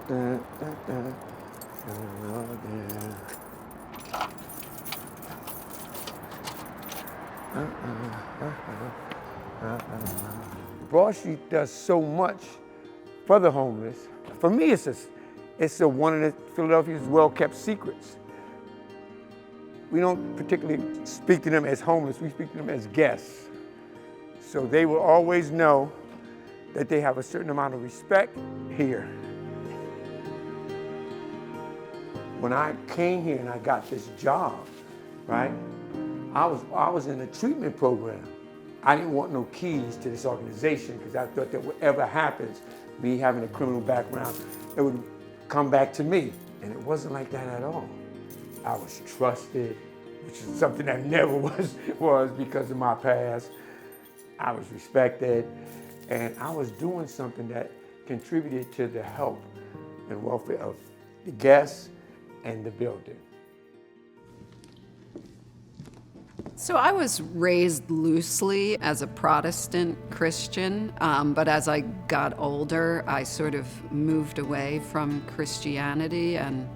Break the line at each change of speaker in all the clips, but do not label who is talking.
Da, da, da. Oh, yeah. Broad Street does so much for the homeless. For me, it's one of the Philadelphia's well-kept secrets. We don't particularly speak to them as homeless, we speak to them as guests. So they will always know that they have a certain amount of respect here. When I came here and I got this job, right, I was in a treatment program. I didn't want no keys to this organization because I thought that whatever happens, me having a criminal background, it would come back to me. And it wasn't like that at all. I was trusted, which is something that never was because of my past. I was respected, and I was doing something that contributed to the health and welfare of the guests and the building.
So I was raised loosely as a Protestant Christian, but as I got older, I sort of moved away from Christianity and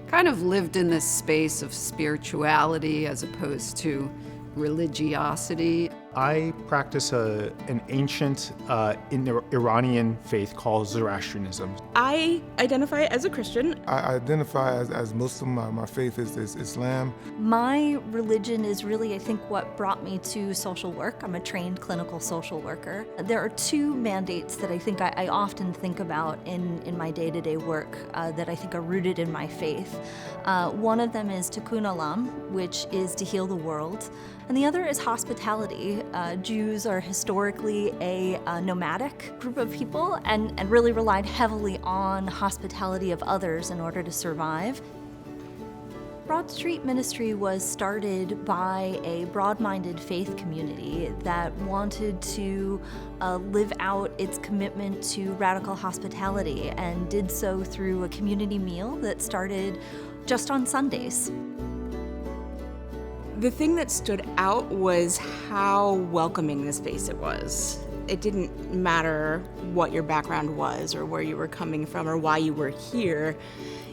kind of lived in this space of spirituality as opposed to religiosity.
I practice an ancient Iranian faith called Zoroastrianism.
I identify as a Christian.
I identify as Muslim. My faith is Islam.
My religion is really, I think, what brought me to social work. I'm a trained clinical social worker. There are two mandates that I think I often think about in my day-to-day work that I think are rooted in my faith. One of them is tikkun olam, which is to heal the world, and the other is hospitality. Jews are historically a nomadic group of people and really relied heavily on hospitality of others in order to survive. Broad Street Ministry was started by a broad-minded faith community that wanted to live out its commitment to radical hospitality and did so through a community meal that started just on Sundays.
The thing that stood out was how welcoming the space it was. It didn't matter what your background was or where you were coming from or why you were here.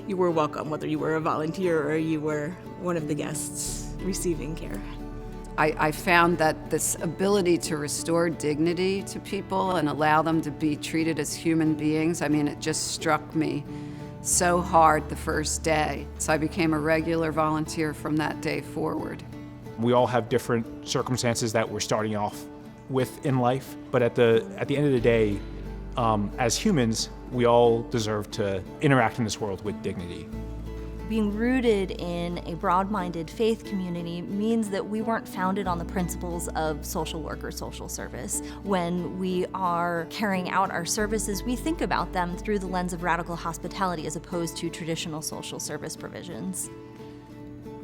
You were welcome, whether you were a volunteer or you were one of the guests receiving care.
I found that this ability to restore dignity to people and allow them to be treated as human beings, I mean, it just struck me so hard the first day. So I became a regular volunteer from that day forward.
We all have different circumstances that we're starting off with in life, but at the end of the day, as humans, we all deserve to interact in this world with dignity.
Being rooted in a broad-minded faith community means that we weren't founded on the principles of social work or social service. When we are carrying out our services, we think about them through the lens of radical hospitality as opposed to traditional social service provisions.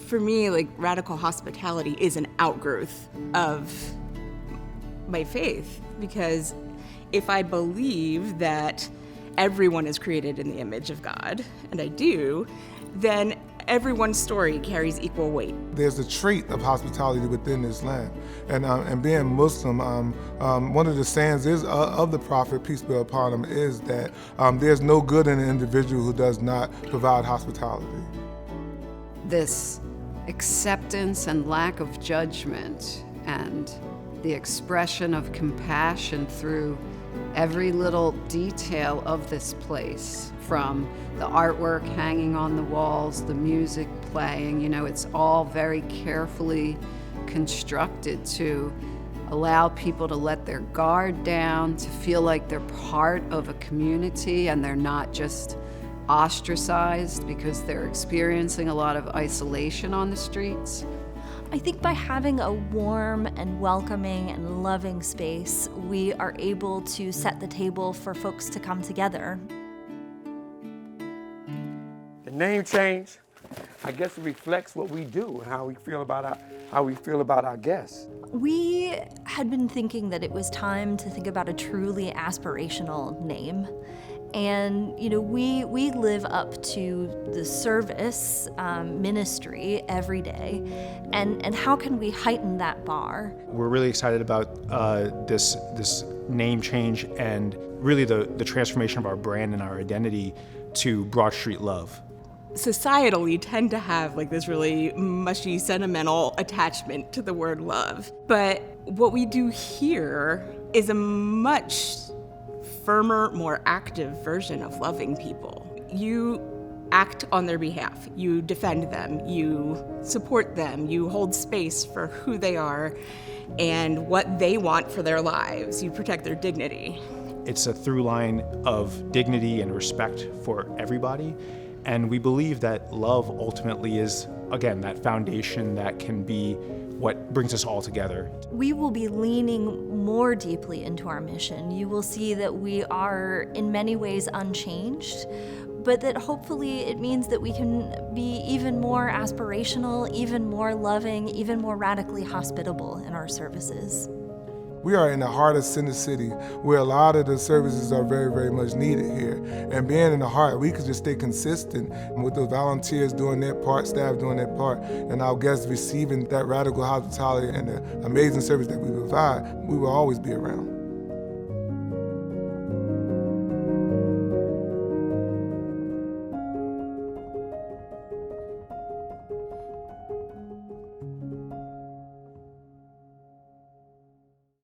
For me, like, radical hospitality is an outgrowth of my faith, because if I believe that everyone is created in the image of God, and I do, then everyone's story carries equal weight.
There's a trait of hospitality within Islam, and being Muslim, one of the sayings of the Prophet, peace be upon him, is that there's no good in an individual who does not provide hospitality.
This acceptance and lack of judgment and the expression of compassion through every little detail of this place, from the artwork hanging on the walls, the music playing, you know, it's all very carefully constructed to allow people to let their guard down, to feel like they're part of a community and they're not just ostracized because they're experiencing a lot of isolation on the streets.
I think by having a warm and welcoming and loving space, we are able to set the table for folks to come together.
The name change, I guess, it reflects what we do and how we feel about our guests.
We had been thinking that it was time to think about a truly aspirational name. And, we live up to the service ministry every day. And how can we heighten that bar?
We're really excited about this name change and really the transformation of our brand and our identity to Broad Street Love.
Societally tend to have this really mushy, sentimental attachment to the word love. But what we do here is a much firmer, more active version of loving people. You act on their behalf. You defend them. You support them. You hold space for who they are and what they want for their lives. You protect their dignity.
It's a through line of dignity and respect for everybody. And we believe that love ultimately is, again, that foundation that can be what brings us all together.
We will be leaning more deeply into our mission. You will see that we are in many ways unchanged, but that hopefully it means that we can be even more aspirational, even more loving, even more radically hospitable in our services.
We are in the heart of Center City, where a lot of the services are very, very much needed here. And being in the heart, we could just stay consistent with the volunteers doing their part, staff doing their part, and our guests receiving that radical hospitality and the amazing service that we provide. We will always be around.